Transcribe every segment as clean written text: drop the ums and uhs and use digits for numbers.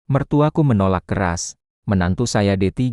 Mertuaku menolak keras. Menantu saya D3,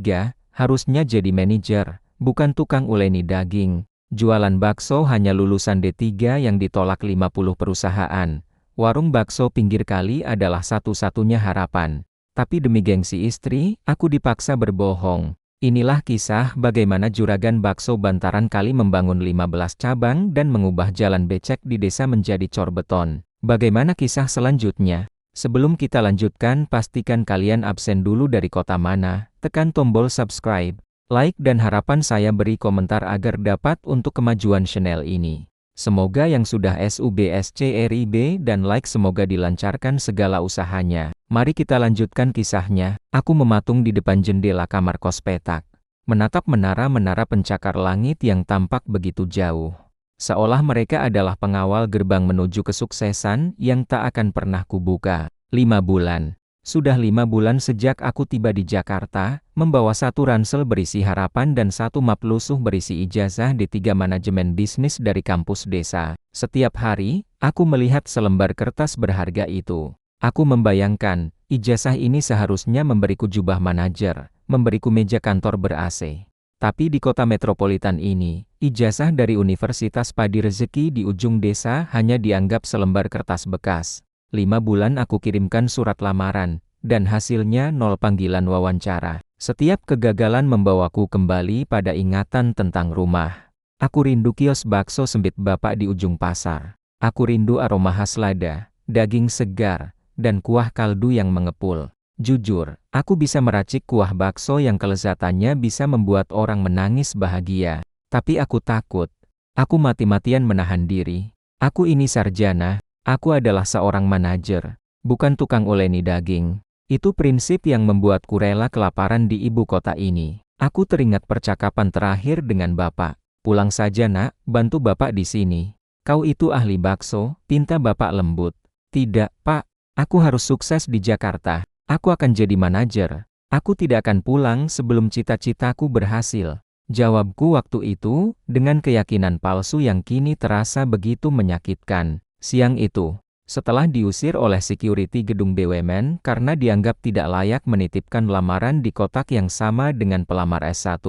harusnya jadi manajer, bukan tukang uleni daging. Jualan bakso hanya lulusan D3 yang ditolak 50 perusahaan. Warung bakso pinggir kali adalah satu-satunya harapan. Tapi demi gengsi istri, aku dipaksa berbohong. Inilah kisah bagaimana Juragan Bakso Bantaran Kali membangun 15 cabang dan mengubah jalan becek di desa menjadi cor beton. Bagaimana kisah selanjutnya? Sebelum kita lanjutkan, pastikan kalian absen dulu dari kota mana, tekan tombol subscribe, like dan harapan saya beri komentar agar dapat untuk kemajuan channel ini. Semoga yang sudah subscribe dan like semoga dilancarkan segala usahanya. Mari kita lanjutkan kisahnya. Aku mematung di depan jendela kamar kos petak, menatap menara-menara pencakar langit yang tampak begitu jauh. Seolah mereka adalah pengawal gerbang menuju kesuksesan yang tak akan pernah kubuka. 5 bulan. Sudah 5 bulan sejak aku tiba di Jakarta, membawa satu ransel berisi harapan dan satu map lusuh berisi ijazah D3 manajemen bisnis dari kampus desa. Setiap hari, aku melihat selembar kertas berharga itu. Aku membayangkan, ijazah ini seharusnya memberiku jubah manajer, memberiku meja kantor ber-AC. Tapi di kota metropolitan ini, ijazah dari Universitas Padi Rezeki di ujung desa hanya dianggap selembar kertas bekas. 5 bulan aku kirimkan surat lamaran, dan hasilnya 0 panggilan wawancara. Setiap kegagalan membawaku kembali pada ingatan tentang rumah. Aku rindu kios bakso sempit bapak di ujung pasar. Aku rindu aroma khas lada, daging segar, dan kuah kaldu yang mengepul. Jujur, aku bisa meracik kuah bakso yang kelezatannya bisa membuat orang menangis bahagia. Tapi aku takut. Aku mati-matian menahan diri. Aku ini sarjana. Aku adalah seorang manajer, bukan tukang uleni daging. Itu prinsip yang membuatku rela kelaparan di ibu kota ini. Aku teringat percakapan terakhir dengan bapak. Pulang saja nak, bantu bapak di sini. Kau itu ahli bakso, pinta bapak lembut. Tidak, pak. Aku harus sukses di Jakarta. Aku akan jadi manajer. Aku tidak akan pulang sebelum cita-citaku berhasil. Jawabku waktu itu, dengan keyakinan palsu yang kini terasa begitu menyakitkan. Siang itu, setelah diusir oleh security gedung BUMN karena dianggap tidak layak menitipkan lamaran di kotak yang sama dengan pelamar S1,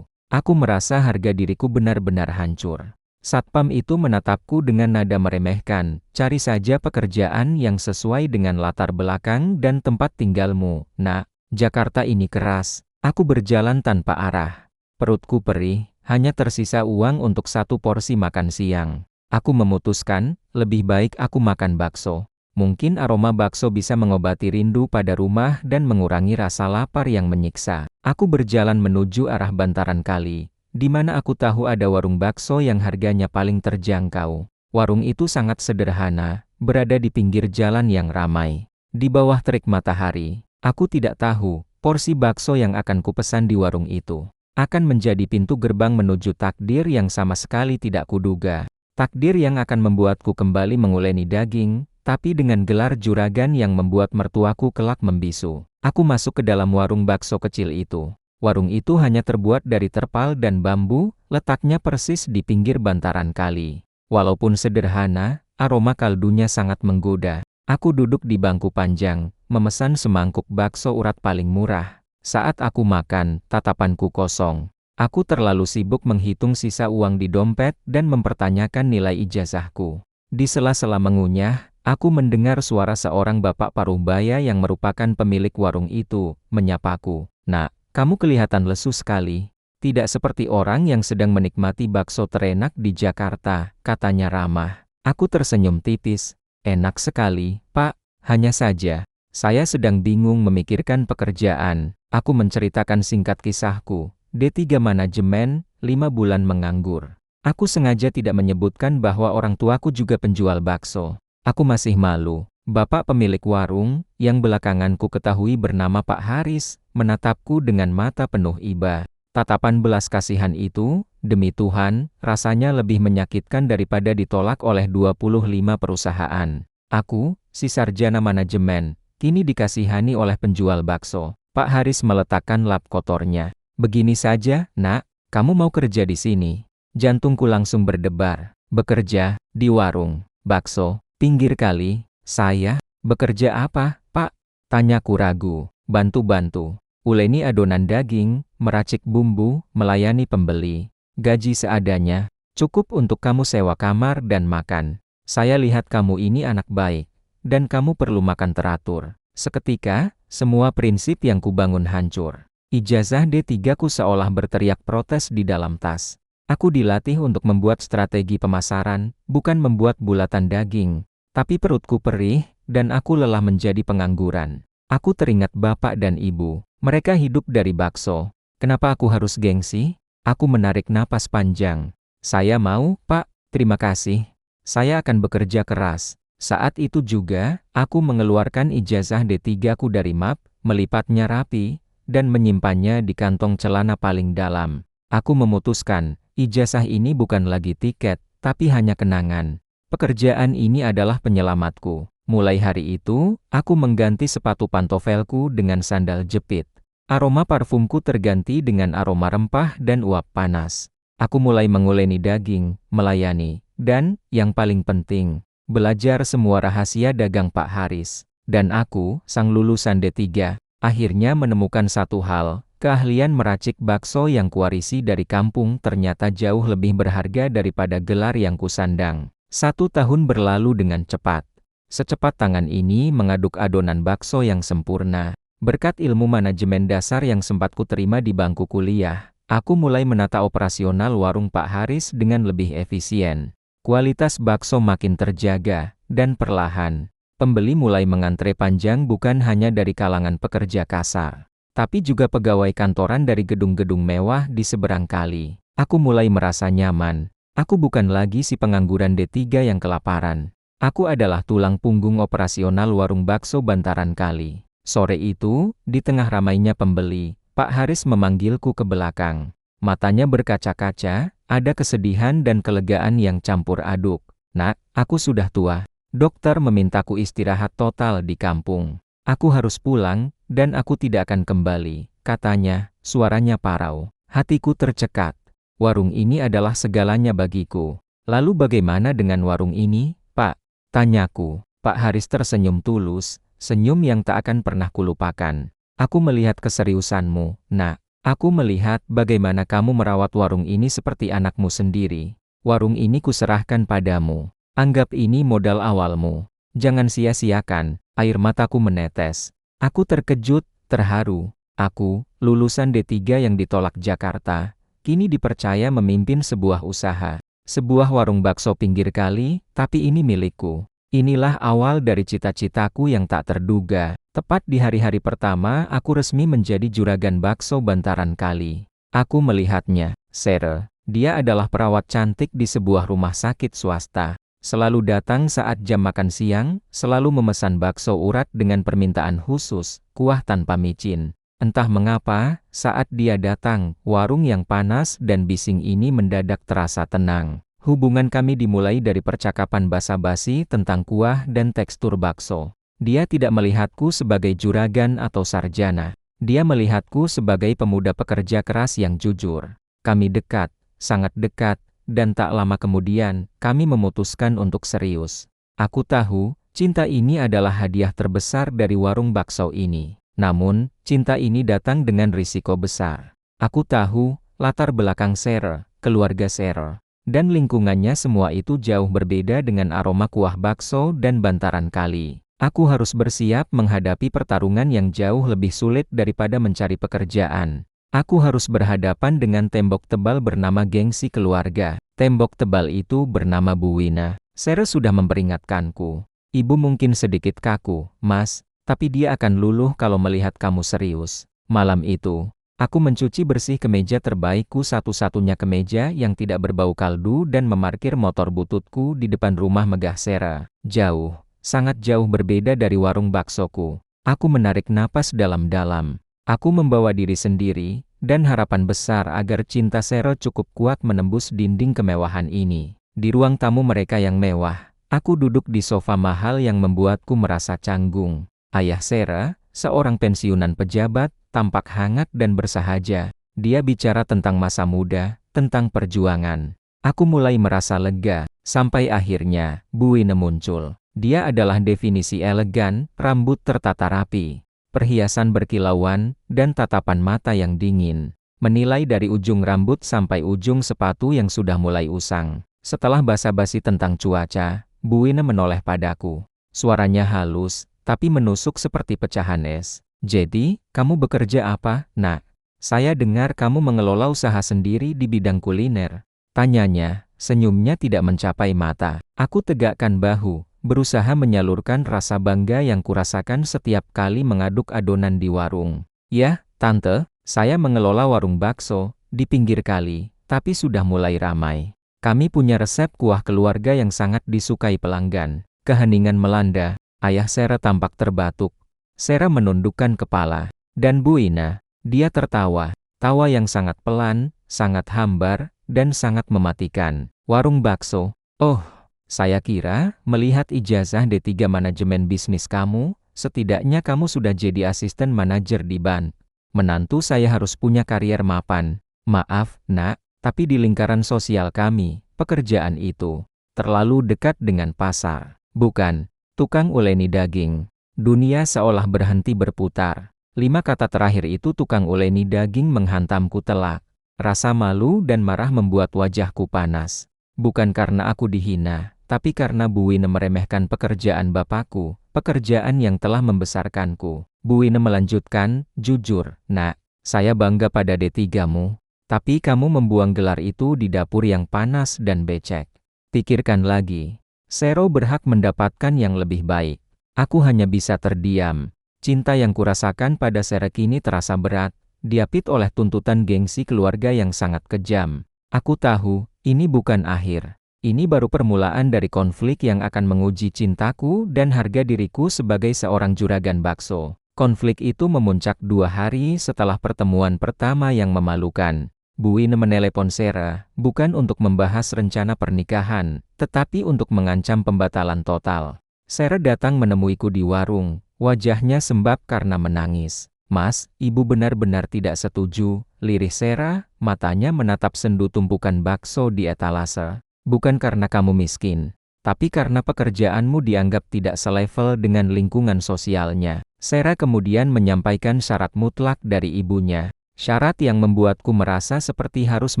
aku merasa harga diriku benar-benar hancur. Satpam itu menatapku dengan nada meremehkan, cari saja pekerjaan yang sesuai dengan latar belakang dan tempat tinggalmu. Nak, Jakarta ini keras. Aku berjalan tanpa arah. Perutku perih, hanya tersisa uang untuk satu porsi makan siang. Aku memutuskan, lebih baik aku makan bakso. Mungkin aroma bakso bisa mengobati rindu pada rumah dan mengurangi rasa lapar yang menyiksa. Aku berjalan menuju arah bantaran kali, di mana aku tahu ada warung bakso yang harganya paling terjangkau. Warung itu sangat sederhana, berada di pinggir jalan yang ramai. Di bawah terik matahari, aku tidak tahu, porsi bakso yang akan kupesan di warung itu akan menjadi pintu gerbang menuju takdir yang sama sekali tidak kuduga. Takdir yang akan membuatku kembali menguleni daging, tapi dengan gelar juragan yang membuat mertuaku kelak membisu. Aku masuk ke dalam warung bakso kecil itu. Warung itu hanya terbuat dari terpal dan bambu, letaknya persis di pinggir bantaran kali. Walaupun sederhana, aroma kaldunya sangat menggoda. Aku duduk di bangku panjang, memesan semangkuk bakso urat paling murah. Saat aku makan, tatapanku kosong. Aku terlalu sibuk menghitung sisa uang di dompet dan mempertanyakan nilai ijazahku. Di sela-sela mengunyah, aku mendengar suara seorang bapak paruh baya yang merupakan pemilik warung itu, menyapaku. Nak, kamu kelihatan lesu sekali. Tidak seperti orang yang sedang menikmati bakso terenak di Jakarta, katanya ramah. Aku tersenyum tipis. Enak sekali, Pak. Hanya saja, saya sedang bingung memikirkan pekerjaan. Aku menceritakan singkat kisahku. D3 manajemen, 5 bulan menganggur. Aku sengaja tidak menyebutkan bahwa orang tuaku juga penjual bakso. Aku masih malu. Bapak pemilik warung, yang belakangan ku ketahui bernama Pak Haris, menatapku dengan mata penuh iba. Tatapan belas kasihan itu, demi Tuhan, rasanya lebih menyakitkan daripada ditolak oleh 25 perusahaan. Aku, si sarjana manajemen, kini dikasihani oleh penjual bakso. Pak Haris meletakkan lap kotornya. Begini saja, nak, kamu mau kerja di sini? Jantungku langsung berdebar. Bekerja, di warung, bakso, pinggir kali. Saya, bekerja apa, Pak? Tanyaku ragu. bantu-bantu. Uleni adonan daging, meracik bumbu, melayani pembeli. Gaji seadanya, cukup untuk kamu sewa kamar dan makan. Saya lihat kamu ini anak baik, dan kamu perlu makan teratur. Seketika, semua prinsip yang kubangun hancur. Ijazah D3 ku seolah berteriak protes di dalam tas. Aku dilatih untuk membuat strategi pemasaran, bukan membuat bulatan daging. Tapi perutku perih, dan aku lelah menjadi pengangguran. Aku teringat bapak dan ibu. Mereka hidup dari bakso. Kenapa aku harus gengsi? Aku menarik napas panjang. Saya mau, Pak. Terima kasih. Saya akan bekerja keras. Saat itu juga, aku mengeluarkan ijazah D3 ku dari map, melipatnya rapi, dan menyimpannya di kantong celana paling dalam. Aku memutuskan, ijazah ini bukan lagi tiket, tapi hanya kenangan. Pekerjaan ini adalah penyelamatku. Mulai hari itu, aku mengganti sepatu pantofelku dengan sandal jepit. Aroma parfumku terganti dengan aroma rempah dan uap panas. Aku mulai menguleni daging, melayani, dan, yang paling penting, belajar semua rahasia dagang Pak Haris. Dan aku, sang lulusan D3, akhirnya menemukan satu hal, keahlian meracik bakso yang kuwarisi dari kampung ternyata jauh lebih berharga daripada gelar yang kusandang. 1 tahun berlalu dengan cepat. Secepat tangan ini mengaduk adonan bakso yang sempurna. Berkat ilmu manajemen dasar yang sempat kuterima di bangku kuliah, aku mulai menata operasional warung Pak Haris dengan lebih efisien. Kualitas bakso makin terjaga, dan perlahan, pembeli mulai mengantre panjang bukan hanya dari kalangan pekerja kasar, tapi juga pegawai kantoran dari gedung-gedung mewah di seberang kali. Aku mulai merasa nyaman. Aku bukan lagi si pengangguran D3 yang kelaparan. Aku adalah tulang punggung operasional warung bakso bantaran kali. Sore itu, di tengah ramainya pembeli, Pak Haris memanggilku ke belakang. Matanya berkaca-kaca, ada kesedihan dan kelegaan yang campur aduk. Nak, aku sudah tua. Dokter memintaku istirahat total di kampung. Aku harus pulang, dan aku tidak akan kembali, katanya, suaranya parau. Hatiku tercekat. Warung ini adalah segalanya bagiku. Lalu bagaimana dengan warung ini, Pak? Tanyaku. Pak Haris tersenyum tulus, senyum yang tak akan pernah kulupakan. Aku melihat keseriusanmu, Nak. Aku melihat bagaimana kamu merawat warung ini seperti anakmu sendiri. Warung ini kuserahkan padamu. Anggap ini modal awalmu. Jangan sia-siakan. Air mataku menetes. Aku terkejut, terharu. Aku, lulusan D3 yang ditolak Jakarta, kini dipercaya memimpin sebuah usaha. Sebuah warung bakso pinggir kali, tapi ini milikku. Inilah awal dari cita-citaku yang tak terduga. Tepat di hari-hari pertama, aku resmi menjadi juragan bakso bantaran kali. Aku melihatnya, Sere. Dia adalah perawat cantik di sebuah rumah sakit swasta. Selalu datang saat jam makan siang, selalu memesan bakso urat dengan permintaan khusus, kuah tanpa micin. Entah mengapa, saat dia datang, warung yang panas dan bising ini mendadak terasa tenang. Hubungan kami dimulai dari percakapan basa-basi tentang kuah dan tekstur bakso. Dia tidak melihatku sebagai juragan atau sarjana. Dia melihatku sebagai pemuda pekerja keras yang jujur. Kami dekat, sangat dekat, dan tak lama kemudian, kami memutuskan untuk serius. Aku tahu, cinta ini adalah hadiah terbesar dari warung bakso ini. Namun, cinta ini datang dengan risiko besar. Aku tahu, latar belakang Sere, keluarga Sere, dan lingkungannya semua itu jauh berbeda dengan aroma kuah bakso dan bantaran kali. Aku harus bersiap menghadapi pertarungan yang jauh lebih sulit daripada mencari pekerjaan. Aku harus berhadapan dengan tembok tebal bernama gengsi keluarga. Tembok tebal itu bernama Bu Wina. Sere sudah memperingatkanku. Ibu mungkin sedikit kaku, Mas. Tapi dia akan luluh kalau melihat kamu serius. Malam itu, aku mencuci bersih kemeja terbaikku, satu-satunya kemeja yang tidak berbau kaldu, dan memarkir motor bututku di depan rumah megah Sere. Jauh, sangat jauh berbeda dari warung baksoku. Aku menarik napas dalam-dalam. Aku membawa diri sendiri, dan harapan besar agar cinta Sere cukup kuat menembus dinding kemewahan ini. Di ruang tamu mereka yang mewah, aku duduk di sofa mahal yang membuatku merasa canggung. Ayah Sere, seorang pensiunan pejabat, tampak hangat dan bersahaja. Dia bicara tentang masa muda, tentang perjuangan. Aku mulai merasa lega, sampai akhirnya, Bu Wina muncul. Dia adalah definisi elegan, rambut tertata rapi. perhiasan berkilauan, dan tatapan mata yang dingin. Menilai dari ujung rambut sampai ujung sepatu yang sudah mulai usang. Setelah basa-basi tentang cuaca, Bu Wina menoleh padaku. Suaranya halus, tapi menusuk seperti pecahan es. Jadi, kamu bekerja apa, Nak? Saya dengar kamu mengelola usaha sendiri di bidang kuliner. Tanyanya, senyumnya tidak mencapai mata. Aku tegakkan bahu, berusaha menyalurkan rasa bangga yang kurasakan setiap kali mengaduk adonan di warung. Ya, Tante, saya mengelola warung bakso di pinggir kali, tapi sudah mulai ramai. Kami punya resep kuah keluarga yang sangat disukai pelanggan. Keheningan melanda, ayah Sera tampak terbatuk. Sera menundukkan kepala. Dan Bu Wina, dia tertawa. Tawa yang sangat pelan, sangat hambar, dan sangat mematikan. Warung bakso. Oh, saya kira, melihat ijazah D3 manajemen bisnis kamu, setidaknya kamu sudah jadi asisten manajer di bank. Menantu saya harus punya karier mapan. Maaf, Nak. Tapi di lingkaran sosial kami, pekerjaan itu terlalu dekat dengan pasar. Bukan, tukang uleni daging. Dunia seolah berhenti berputar. 5 kata terakhir itu tukang uleni daging menghantamku telak. Rasa malu dan marah membuat wajahku panas. Bukan karena aku dihina, tapi karena Bu Wina meremehkan pekerjaan bapakku, pekerjaan yang telah membesarkanku. Bu Wina melanjutkan, jujur, Nak, saya bangga pada D3-mu. Tapi kamu membuang gelar itu di dapur yang panas dan becek. Pikirkan lagi. Sero berhak mendapatkan yang lebih baik. Aku hanya bisa terdiam. Cinta yang kurasakan pada Sera kini terasa berat, diapit oleh tuntutan gengsi keluarga yang sangat kejam. Aku tahu, ini bukan akhir. Ini baru permulaan dari konflik yang akan menguji cintaku dan harga diriku sebagai seorang juragan bakso. Konflik itu memuncak 2 hari setelah pertemuan pertama yang memalukan. Bu Wina menelepon Sera, bukan untuk membahas rencana pernikahan, tetapi untuk mengancam pembatalan total. Sera datang menemuiku di warung, wajahnya sembab karena menangis. Mas, ibu benar-benar tidak setuju, lirih Sera, matanya menatap sendu tumpukan bakso di etalase. Bukan karena kamu miskin, tapi karena pekerjaanmu dianggap tidak selevel dengan lingkungan sosialnya. Sera kemudian menyampaikan syarat mutlak dari ibunya. Syarat yang membuatku merasa seperti harus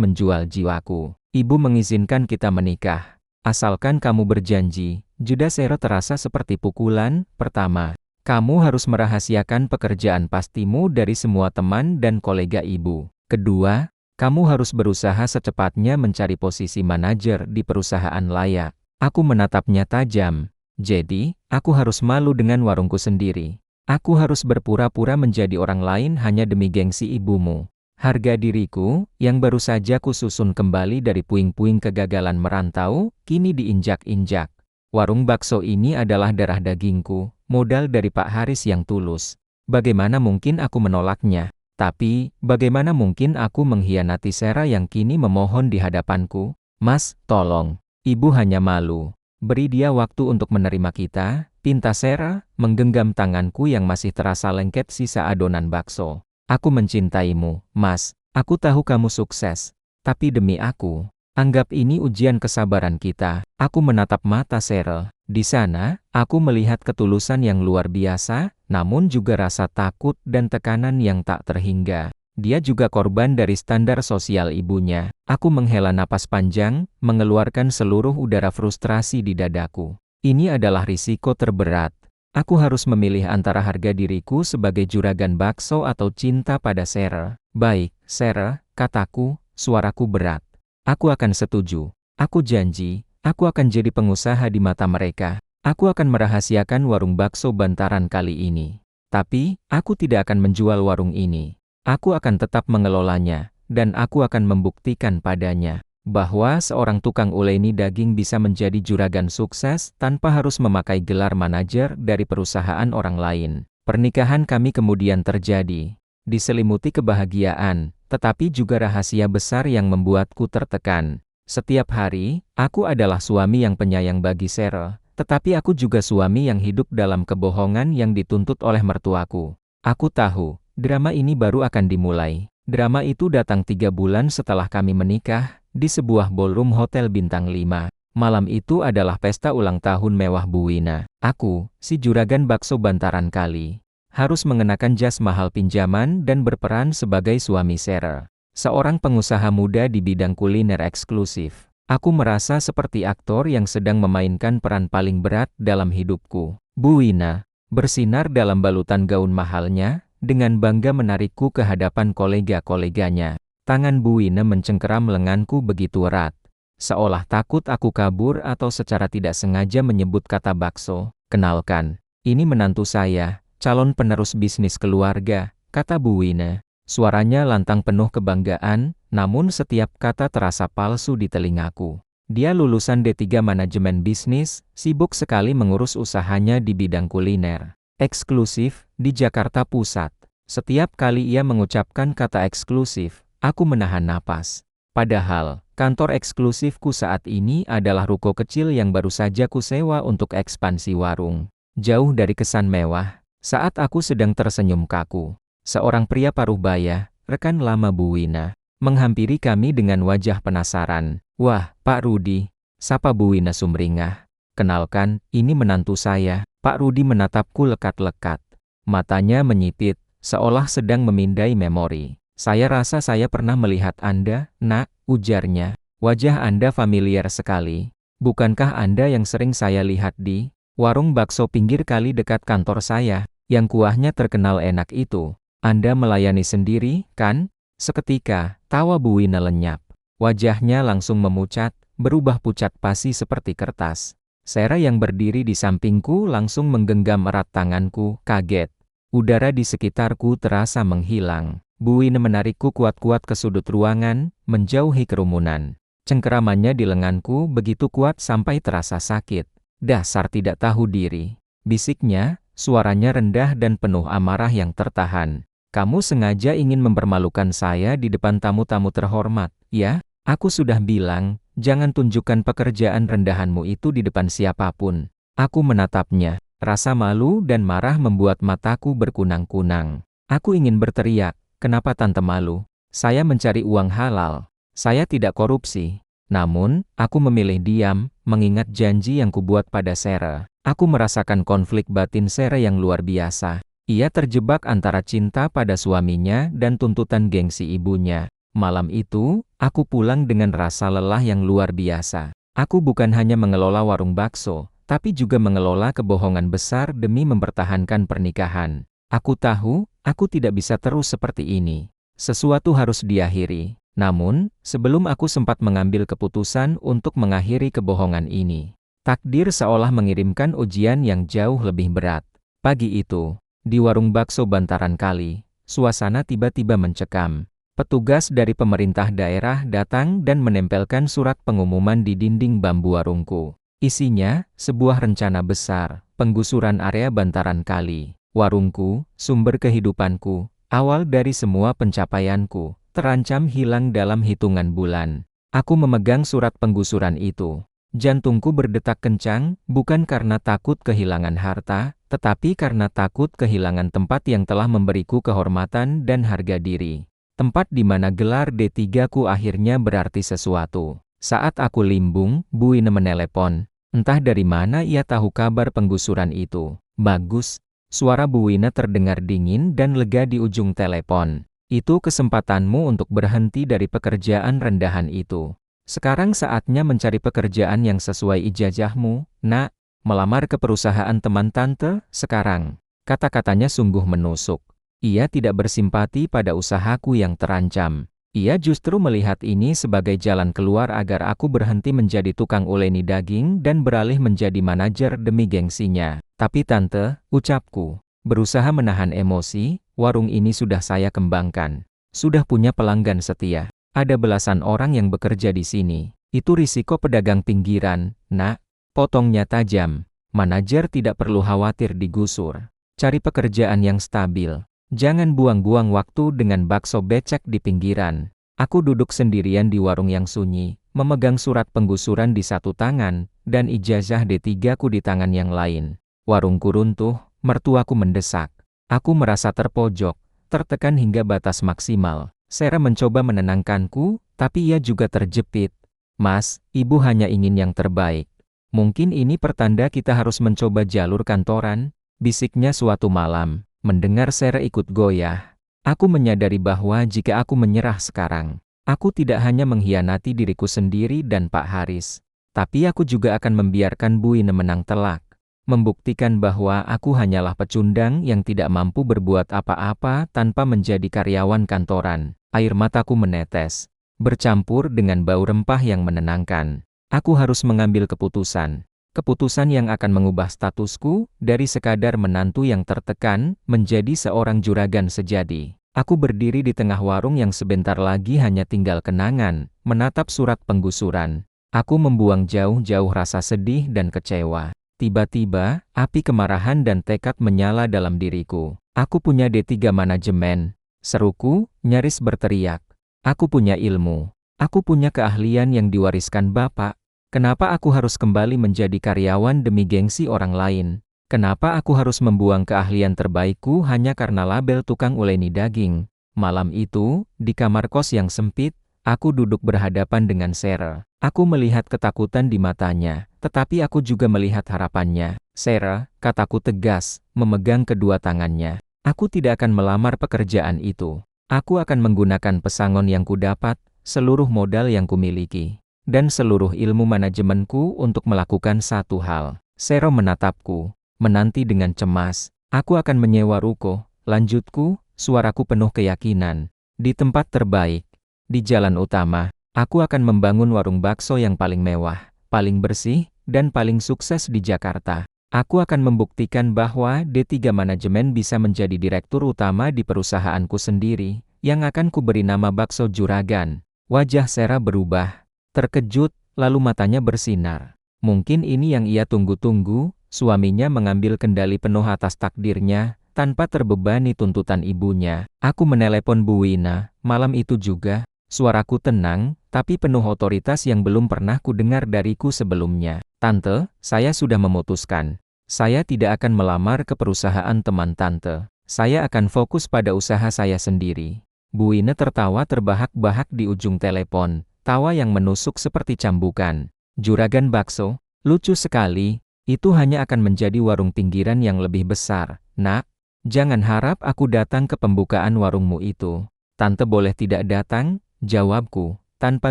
menjual jiwaku. Ibu mengizinkan kita menikah. Asalkan kamu berjanji. Jeda Sera terasa seperti pukulan. Pertama, kamu harus merahasiakan pekerjaan pastimu dari semua teman dan kolega ibu. Kedua, kamu harus berusaha secepatnya mencari posisi manajer di perusahaan layak. Aku menatapnya tajam. Jadi, aku harus malu dengan warungku sendiri. Aku harus berpura-pura menjadi orang lain hanya demi gengsi ibumu. Harga diriku, yang baru saja kususun kembali dari puing-puing kegagalan merantau, kini diinjak-injak. Warung bakso ini adalah darah dagingku, modal dari Pak Haris yang tulus. Bagaimana mungkin aku menolaknya? Tapi, bagaimana mungkin aku mengkhianati Sera yang kini memohon di hadapanku? Mas, tolong. Ibu hanya malu. Beri dia waktu untuk menerima kita. Pinta Sera, menggenggam tanganku yang masih terasa lengket sisa adonan bakso. Aku mencintaimu, Mas. Aku tahu kamu sukses. Tapi demi aku, anggap ini ujian kesabaran kita. Aku menatap mata Sera. Di sana, aku melihat ketulusan yang luar biasa, namun juga rasa takut dan tekanan yang tak terhingga. Dia juga korban dari standar sosial ibunya. Aku menghela napas panjang, mengeluarkan seluruh udara frustrasi di dadaku. Ini adalah risiko terberat. Aku harus memilih antara harga diriku sebagai juragan bakso atau cinta pada Sera. Baik, Sera, kataku, suaraku berat. Aku akan setuju. Aku janji, aku akan jadi pengusaha di mata mereka. Aku akan merahasiakan warung bakso Bantaran kali ini. Tapi, aku tidak akan menjual warung ini. Aku akan tetap mengelolanya, dan aku akan membuktikan padanya bahwa seorang tukang uleni daging bisa menjadi juragan sukses tanpa harus memakai gelar manajer dari perusahaan orang lain. Pernikahan kami kemudian terjadi, diselimuti kebahagiaan, tetapi juga rahasia besar yang membuatku tertekan. Setiap hari, aku adalah suami yang penyayang bagi Sera, tetapi aku juga suami yang hidup dalam kebohongan yang dituntut oleh mertuaku. Aku tahu, drama ini baru akan dimulai. Drama itu datang 3 bulan setelah kami menikah, di sebuah ballroom hotel bintang 5. Malam itu adalah pesta ulang tahun mewah Bu Wina. Aku, si juragan bakso Bantaran kali. harus mengenakan jas mahal pinjaman dan berperan sebagai suami Sarah. Seorang pengusaha muda di bidang kuliner eksklusif. Aku merasa seperti aktor yang sedang memainkan peran paling berat dalam hidupku. Bu Wina, bersinar dalam balutan gaun mahalnya, dengan bangga menarikku ke hadapan kolega-koleganya. Tangan Bu Wina mencengkeram lenganku begitu erat. Seolah takut aku kabur atau secara tidak sengaja menyebut kata bakso. Kenalkan, ini menantu saya, calon penerus bisnis keluarga, kata Bu Wina. Suaranya lantang penuh kebanggaan, namun setiap kata terasa palsu di telingaku. Dia lulusan D3 Manajemen Bisnis, sibuk sekali mengurus usahanya di bidang kuliner eksklusif di Jakarta Pusat. Setiap kali ia mengucapkan kata eksklusif, aku menahan napas. Padahal, kantor eksklusifku saat ini adalah ruko kecil yang baru saja kusewa untuk ekspansi warung. Jauh dari kesan mewah, saat aku sedang tersenyum kaku, seorang pria paruh baya, rekan lama Bu Wina, menghampiri kami dengan wajah penasaran. Wah, Pak Rudi, sapa Bu Wina sumringah. Kenalkan, ini menantu saya. Pak Rudi menatapku lekat-lekat. Matanya menyipit, seolah sedang memindai memori. Saya rasa saya pernah melihat Anda, Nak, ujarnya. Wajah Anda familiar sekali. Bukankah Anda yang sering saya lihat di warung bakso pinggir kali dekat kantor saya, yang kuahnya terkenal enak itu? Anda melayani sendiri, kan? Seketika, tawa Bu Wina lenyap. Wajahnya langsung memucat, berubah pucat pasi seperti kertas. Sarah yang berdiri di sampingku langsung menggenggam erat tanganku, kaget. Udara di sekitarku terasa menghilang. Bu Wina menarikku kuat-kuat ke sudut ruangan, menjauhi kerumunan. Cengkeramannya di lenganku begitu kuat sampai terasa sakit. Dasar tidak tahu diri, bisiknya, suaranya rendah dan penuh amarah yang tertahan. Kamu sengaja ingin mempermalukan saya di depan tamu-tamu terhormat, ya? Aku sudah bilang, jangan tunjukkan pekerjaan rendahanmu itu di depan siapapun. Aku menatapnya, rasa malu dan marah membuat mataku berkunang-kunang. Aku ingin berteriak, kenapa Tante malu? Saya mencari uang halal. Saya tidak korupsi. Namun, aku memilih diam, mengingat janji yang kubuat pada Sarah. Aku merasakan konflik batin Sarah yang luar biasa. Ia terjebak antara cinta pada suaminya dan tuntutan gengsi ibunya. Malam itu, aku pulang dengan rasa lelah yang luar biasa. Aku bukan hanya mengelola warung bakso, tapi juga mengelola kebohongan besar demi mempertahankan pernikahan. Aku tahu, aku tidak bisa terus seperti ini. Sesuatu harus diakhiri. Namun, sebelum aku sempat mengambil keputusan untuk mengakhiri kebohongan ini, takdir seolah mengirimkan ujian yang jauh lebih berat. Pagi itu, di warung bakso bantaran kali, suasana tiba-tiba mencekam. Petugas dari pemerintah daerah datang dan menempelkan surat pengumuman di dinding bambu warungku. Isinya, sebuah rencana besar, penggusuran area bantaran kali. Warungku, sumber kehidupanku, awal dari semua pencapaianku, terancam hilang dalam hitungan bulan. Aku memegang surat penggusuran itu. Jantungku berdetak kencang, bukan karena takut kehilangan harta, tetapi karena takut kehilangan tempat yang telah memberiku kehormatan dan harga diri. Tempat di mana gelar D3 ku akhirnya berarti sesuatu. Saat aku limbung, Bu Wina menelepon. Entah dari mana ia tahu kabar penggusuran itu. Bagus. Suara Bu Wina terdengar dingin dan lega di ujung telepon. Itu kesempatanmu untuk berhenti dari pekerjaan rendahan itu. Sekarang saatnya mencari pekerjaan yang sesuai ijazahmu, Nak. Melamar ke perusahaan teman tante, sekarang. Kata-katanya sungguh menusuk. Ia tidak bersimpati pada usahaku yang terancam. Ia justru melihat ini sebagai jalan keluar agar aku berhenti menjadi tukang uleni daging dan beralih menjadi manajer demi gengsinya. Tapi tante, ucapku, berusaha menahan emosi, warung ini sudah saya kembangkan. Sudah punya pelanggan setia. Ada belasan orang yang bekerja di sini. Itu risiko pedagang pinggiran, Nak. Potongnya tajam. Manajer tidak perlu khawatir digusur. Cari pekerjaan yang stabil. Jangan buang-buang waktu dengan bakso becek di pinggiran. Aku duduk sendirian di warung yang sunyi, memegang surat penggusuran di satu tangan, dan ijazah D3 ku di tangan yang lain. Warungku runtuh, mertuaku mendesak. Aku merasa terpojok, tertekan hingga batas maksimal. Sarah mencoba menenangkanku, tapi ia juga terjepit. Mas, ibu hanya ingin yang terbaik. Mungkin ini pertanda kita harus mencoba jalur kantoran, bisiknya suatu malam. Mendengar Sarah ikut goyah, aku menyadari bahwa jika aku menyerah sekarang, aku tidak hanya mengkhianati diriku sendiri dan Pak Haris, tapi aku juga akan membiarkan Bu Ine menang telak, membuktikan bahwa aku hanyalah pecundang yang tidak mampu berbuat apa-apa tanpa menjadi karyawan kantoran. Air mataku menetes, bercampur dengan bau rempah yang menenangkan. Aku harus mengambil keputusan. Keputusan yang akan mengubah statusku dari sekadar menantu yang tertekan menjadi seorang juragan sejati. Aku berdiri di tengah warung yang sebentar lagi hanya tinggal kenangan, menatap surat penggusuran. Aku membuang jauh-jauh rasa sedih dan kecewa. Tiba-tiba, api kemarahan dan tekad menyala dalam diriku. Aku punya D3 manajemen, seruku, nyaris berteriak. Aku punya ilmu. Aku punya keahlian yang diwariskan Bapak. Kenapa aku harus kembali menjadi karyawan demi gengsi orang lain? Kenapa aku harus membuang keahlian terbaikku hanya karena label tukang uleni daging? Malam itu, di kamar kos yang sempit, aku duduk berhadapan dengan Sarah. Aku melihat ketakutan di matanya, tetapi aku juga melihat harapannya. Sarah, kataku tegas, memegang kedua tangannya. Aku tidak akan melamar pekerjaan itu. Aku akan menggunakan pesangon yang kudapat, seluruh modal yang kumiliki, dan seluruh ilmu manajemenku untuk melakukan satu hal. Sarah menatapku, menanti dengan cemas. Aku akan menyewa ruko, lanjutku, suaraku penuh keyakinan. Di tempat terbaik, di jalan utama, aku akan membangun warung bakso yang paling mewah, paling bersih, dan paling sukses di Jakarta. Aku akan membuktikan bahwa D3 Manajemen bisa menjadi direktur utama di perusahaanku sendiri, yang akan kuberi nama Bakso Juragan. Wajah Sarah berubah. Terkejut, lalu matanya bersinar. Mungkin ini yang ia tunggu-tunggu, suaminya mengambil kendali penuh atas takdirnya, tanpa terbebani tuntutan ibunya. Aku menelepon Bu Ine, malam itu juga. Suaraku tenang, tapi penuh otoritas yang belum pernah kudengar dariku sebelumnya. Tante, saya sudah memutuskan. Saya tidak akan melamar ke perusahaan teman Tante. Saya akan fokus pada usaha saya sendiri. Bu Ine tertawa terbahak-bahak di ujung telepon, tawa yang menusuk seperti cambukan. Juragan bakso, lucu sekali, itu hanya akan menjadi warung pinggiran yang lebih besar. Nak, jangan harap aku datang ke pembukaan warungmu itu. Tante boleh tidak datang, jawabku, tanpa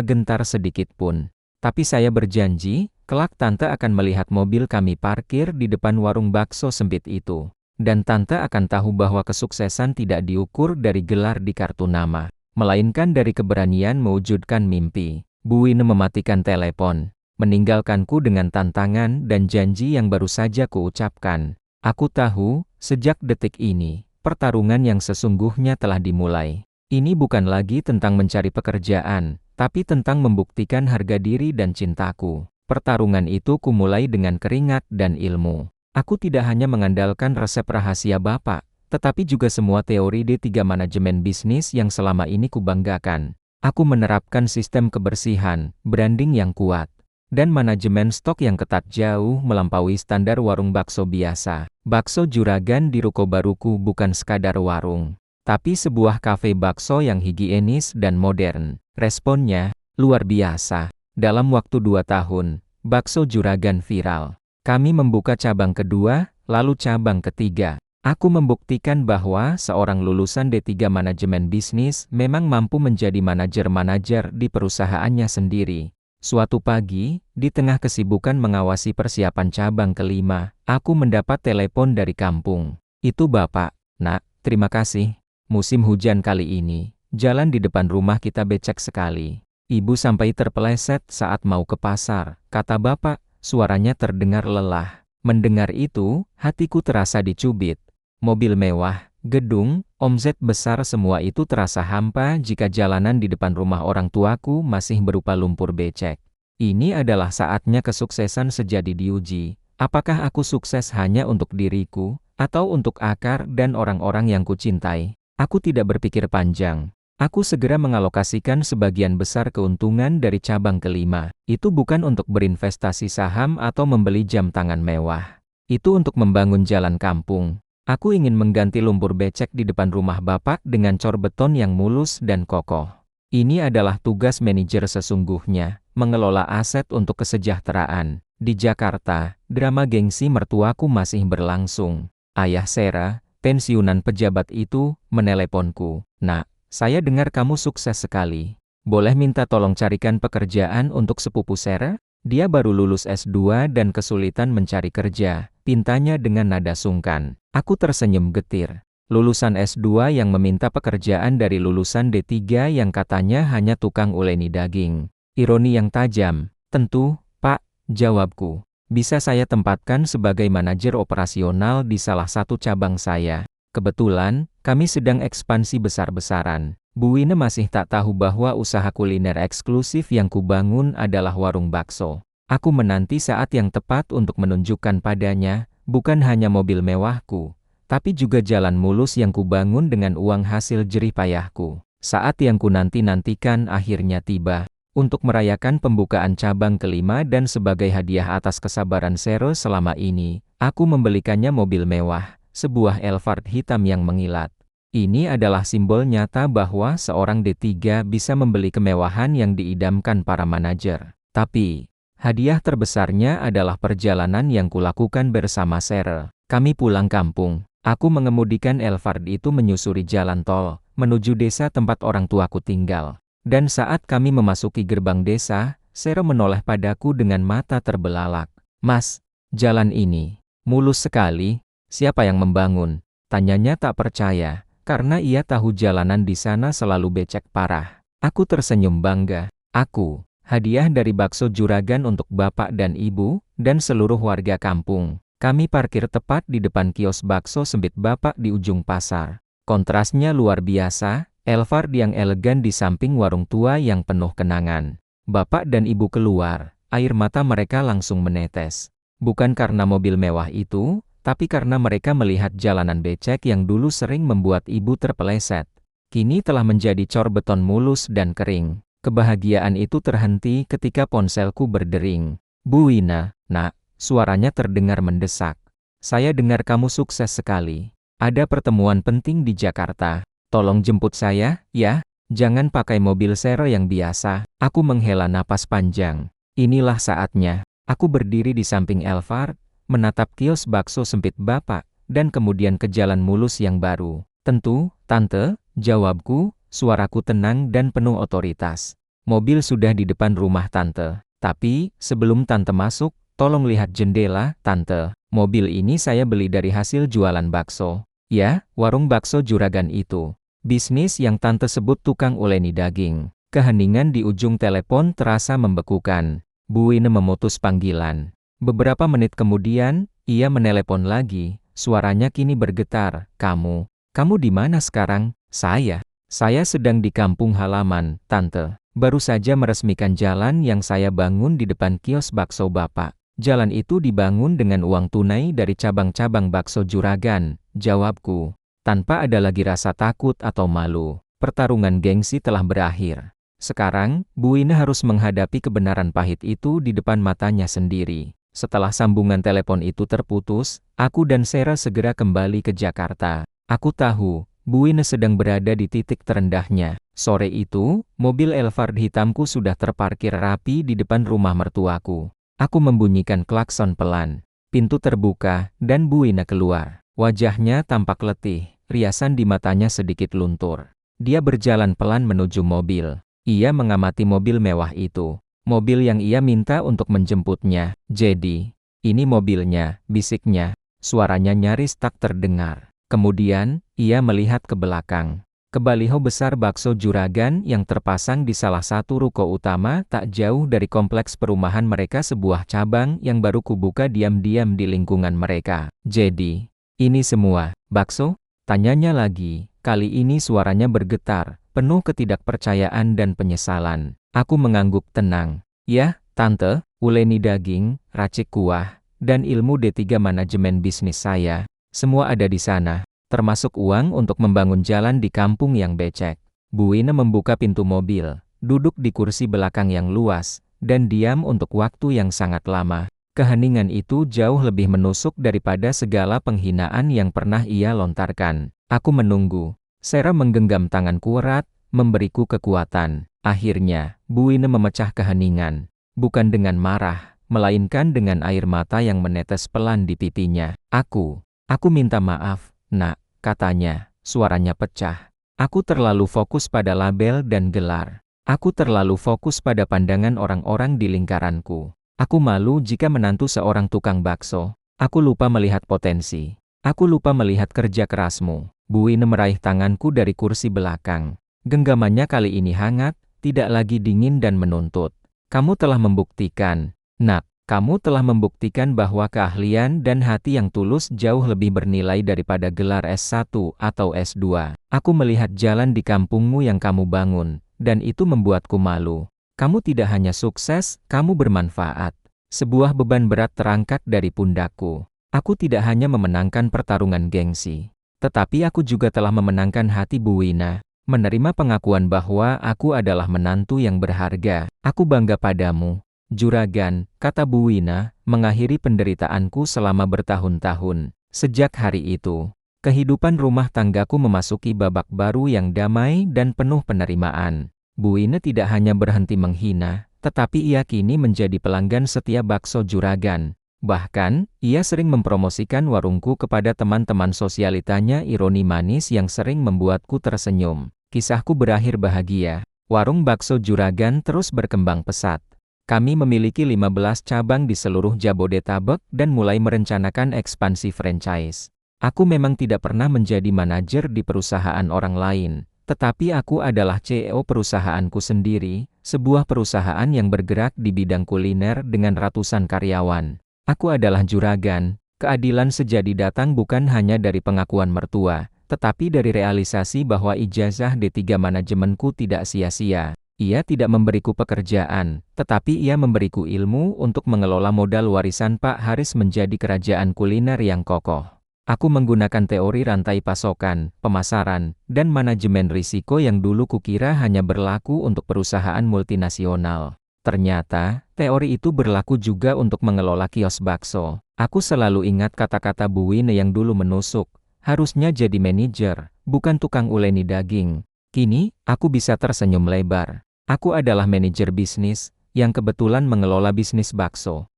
gentar sedikit pun. Tapi saya berjanji, kelak Tante akan melihat mobil kami parkir di depan warung bakso sempit itu. Dan Tante akan tahu bahwa kesuksesan tidak diukur dari gelar di kartu nama, melainkan dari keberanian mewujudkan mimpi. Bu Ine mematikan telepon, meninggalkanku dengan tantangan dan janji yang baru saja kuucapkan. Aku tahu, sejak detik ini, pertarungan yang sesungguhnya telah dimulai. Ini bukan lagi tentang mencari pekerjaan, tapi tentang membuktikan harga diri dan cintaku. Pertarungan itu kumulai dengan keringat dan ilmu. Aku tidak hanya mengandalkan resep rahasia Bapak, tetapi juga semua teori D3 manajemen bisnis yang selama ini kubanggakan. Aku menerapkan sistem kebersihan, branding yang kuat, dan manajemen stok yang ketat jauh melampaui standar warung bakso biasa. Bakso Juragan di ruko baruku bukan sekadar warung, tapi sebuah kafe bakso yang higienis dan modern. Responnya luar biasa. Dalam waktu 2 tahun, Bakso Juragan viral. Kami membuka cabang kedua, lalu cabang ketiga. Aku membuktikan bahwa seorang lulusan D3 manajemen bisnis memang mampu menjadi manajer-manajer di perusahaannya sendiri. Suatu pagi, di tengah kesibukan mengawasi persiapan cabang kelima, aku mendapat telepon dari kampung. Itu Bapak. Nak, terima kasih. Musim hujan kali ini, jalan di depan rumah kita becek sekali. Ibu sampai terpeleset saat mau ke pasar, kata Bapak. Suaranya terdengar lelah. Mendengar itu, hatiku terasa dicubit. Mobil mewah, gedung, omzet besar, semua itu terasa hampa jika jalanan di depan rumah orang tuaku masih berupa lumpur becek. Ini adalah saatnya kesuksesan sejati diuji. Apakah aku sukses hanya untuk diriku, atau untuk akar dan orang-orang yang kucintai? Aku tidak berpikir panjang. Aku segera mengalokasikan sebagian besar keuntungan dari cabang kelima. Itu bukan untuk berinvestasi saham atau membeli jam tangan mewah. Itu untuk membangun jalan kampung. Aku ingin mengganti lumpur becek di depan rumah Bapak dengan cor beton yang mulus dan kokoh. Ini adalah tugas manajer sesungguhnya, mengelola aset untuk kesejahteraan. Di Jakarta, drama gengsi mertuaku masih berlangsung. Ayah Sarah, Pensiunan pejabat itu meneleponku. "Nak, saya dengar kamu sukses sekali. Boleh minta tolong carikan pekerjaan untuk sepupu Sarah? Dia baru lulus S2 dan kesulitan mencari kerja," pintanya dengan nada sungkan. Aku tersenyum getir. Lulusan S2 yang meminta pekerjaan dari lulusan D3 yang katanya hanya tukang uleni daging. Ironi yang tajam. "Tentu, Pak," jawabku. "Bisa saya tempatkan sebagai manajer operasional di salah satu cabang saya. Kebetulan, kami sedang ekspansi besar-besaran." Bu Wina masih tak tahu bahwa usaha kuliner eksklusif yang kubangun adalah warung bakso. Aku menanti saat yang tepat untuk menunjukkan padanya, bukan hanya mobil mewahku, tapi juga jalan mulus yang kubangun dengan uang hasil jerih payahku. Saat yang kunanti-nantikan akhirnya tiba. Untuk merayakan pembukaan cabang kelima dan sebagai hadiah atas kesabaran Sarah selama ini, aku membelikannya mobil mewah, sebuah Elfard hitam yang mengilat. Ini adalah simbol nyata bahwa seorang D3 bisa membeli kemewahan yang diidamkan para manajer. Tapi, hadiah terbesarnya adalah perjalanan yang kulakukan bersama Sarah. Kami pulang kampung. Aku mengemudikan Elfard itu menyusuri jalan tol, menuju desa tempat orang tuaku tinggal. Dan saat kami memasuki gerbang desa, Sarah menoleh padaku dengan mata terbelalak. "Mas, jalan ini mulus sekali. Siapa yang membangun?" tanyanya tak percaya. Karena ia tahu jalanan di sana selalu becek parah. Aku tersenyum bangga. "Aku, hadiah dari bakso juragan untuk bapak dan ibu, dan seluruh warga kampung." Kami parkir tepat di depan kios bakso sempit bapak di ujung pasar. Kontrasnya luar biasa, Elfard yang elegan di samping warung tua yang penuh kenangan. Bapak dan ibu keluar, air mata mereka langsung menetes. Bukan karena mobil mewah itu, tapi karena mereka melihat jalanan becek yang dulu sering membuat ibu terpeleset. Kini telah menjadi cor beton mulus dan kering. Kebahagiaan itu terhenti ketika ponselku berdering. "Bu Wina, Nak," suaranya terdengar mendesak. "Saya dengar kamu sukses sekali. Ada pertemuan penting di Jakarta. Tolong jemput saya, ya? Jangan pakai mobil Sarah yang biasa." Aku menghela napas panjang. Inilah saatnya. Aku berdiri di samping Elfard, menatap kios bakso sempit bapak, dan kemudian ke jalan mulus yang baru. "Tentu, Tante," jawabku, suaraku tenang dan penuh otoritas. "Mobil sudah di depan rumah Tante. Tapi, sebelum Tante masuk, tolong lihat jendela, Tante. Mobil ini saya beli dari hasil jualan bakso." "Ya, warung bakso juragan itu. Bisnis yang Tante sebut tukang uleni daging." Keheningan di ujung telepon terasa membekukan. Bu Wina memutus panggilan. Beberapa menit kemudian, ia menelepon lagi, suaranya kini bergetar. Kamu di mana sekarang?" Saya sedang di kampung halaman, Tante. Baru saja meresmikan jalan yang saya bangun di depan kios bakso Bapak." "Jalan itu dibangun dengan uang tunai dari cabang-cabang bakso juragan," jawabku. Tanpa ada lagi rasa takut atau malu, pertarungan gengsi telah berakhir. Sekarang, Bu Wina harus menghadapi kebenaran pahit itu di depan matanya sendiri. Setelah sambungan telepon itu terputus, aku dan Sarah segera kembali ke Jakarta. Aku tahu, Bu Wina sedang berada di titik terendahnya. Sore itu, mobil Elfard hitamku sudah terparkir rapi di depan rumah mertuaku. Aku membunyikan klakson pelan. Pintu terbuka, dan Bu Wina keluar. Wajahnya tampak letih, riasan di matanya sedikit luntur. Dia berjalan pelan menuju mobil. Ia mengamati mobil mewah itu. Mobil yang ia minta untuk menjemputnya. "Jadi, ini mobilnya," bisiknya. Suaranya nyaris tak terdengar. Kemudian, ia melihat ke belakang. Ke baliho besar bakso juragan yang terpasang di salah satu ruko utama tak jauh dari kompleks perumahan mereka, sebuah cabang yang baru kubuka diam-diam di lingkungan mereka. "Jadi, ini semua bakso?" tanyanya lagi. Kali ini suaranya bergetar, penuh ketidakpercayaan dan penyesalan. Aku mengangguk tenang. "Ya, Tante, uleni daging, racik kuah, dan ilmu D3 manajemen bisnis saya, semua ada di sana, termasuk uang untuk membangun jalan di kampung yang becek." Bu Wina membuka pintu mobil, duduk di kursi belakang yang luas, dan diam untuk waktu yang sangat lama. Keheningan itu jauh lebih menusuk daripada segala penghinaan yang pernah ia lontarkan. Aku menunggu. Sarah menggenggam tanganku erat, memberiku kekuatan. Akhirnya, Bu Wina memecah keheningan. Bukan dengan marah, melainkan dengan air mata yang menetes pelan di pipinya. Aku minta maaf, Nak. katanya, suaranya pecah. Aku terlalu fokus pada label dan gelar. Aku terlalu fokus pada pandangan orang-orang di lingkaranku. Aku malu jika menantu seorang tukang bakso. Aku lupa melihat potensi. Aku lupa melihat kerja kerasmu. Bu Ine meraih tanganku dari kursi belakang. Genggamannya kali ini hangat, tidak lagi dingin dan menuntut. Kamu telah membuktikan, Nak, kamu telah membuktikan bahwa keahlian dan hati yang tulus jauh lebih bernilai daripada gelar S1 atau S2. Aku melihat jalan di kampungmu yang kamu bangun, dan itu membuatku malu. Kamu tidak hanya sukses, kamu bermanfaat. Sebuah beban berat terangkat dari pundakku. Aku tidak hanya memenangkan pertarungan gengsi, tetapi aku juga telah memenangkan hati Bu Ine, menerima pengakuan bahwa aku adalah menantu yang berharga. Aku bangga padamu, Juragan, kata Bu Ine, mengakhiri penderitaanku selama bertahun-tahun. Sejak hari itu, kehidupan rumah tanggaku memasuki babak baru yang damai dan penuh penerimaan. Bu Ine tidak hanya berhenti menghina, tetapi ia kini menjadi pelanggan setia bakso Juragan. Bahkan, ia sering mempromosikan warungku kepada teman-teman sosialitanya, ironi manis yang sering membuatku tersenyum. Kisahku berakhir bahagia. Warung bakso Juragan terus berkembang pesat. Kami memiliki 15 cabang di seluruh Jabodetabek dan mulai merencanakan ekspansi franchise. Aku memang tidak pernah menjadi manajer di perusahaan orang lain, tetapi aku adalah CEO perusahaanku sendiri, sebuah perusahaan yang bergerak di bidang kuliner dengan ratusan karyawan. Aku adalah Juragan. Keadilan sejati datang bukan hanya dari pengakuan mertua, tetapi dari realisasi bahwa ijazah D3 manajemenku tidak sia-sia. Ia tidak memberiku pekerjaan, tetapi ia memberiku ilmu untuk mengelola modal warisan Pak Haris menjadi kerajaan kuliner yang kokoh. Aku menggunakan teori rantai pasokan, pemasaran, dan manajemen risiko yang dulu kukira hanya berlaku untuk perusahaan multinasional. Ternyata, teori itu berlaku juga untuk mengelola kios bakso. Aku selalu ingat kata-kata Bu Ine yang dulu menusuk, harusnya jadi manajer, bukan tukang uleni daging. Kini, aku bisa tersenyum lebar. Aku adalah manajer bisnis, yang kebetulan mengelola bisnis bakso.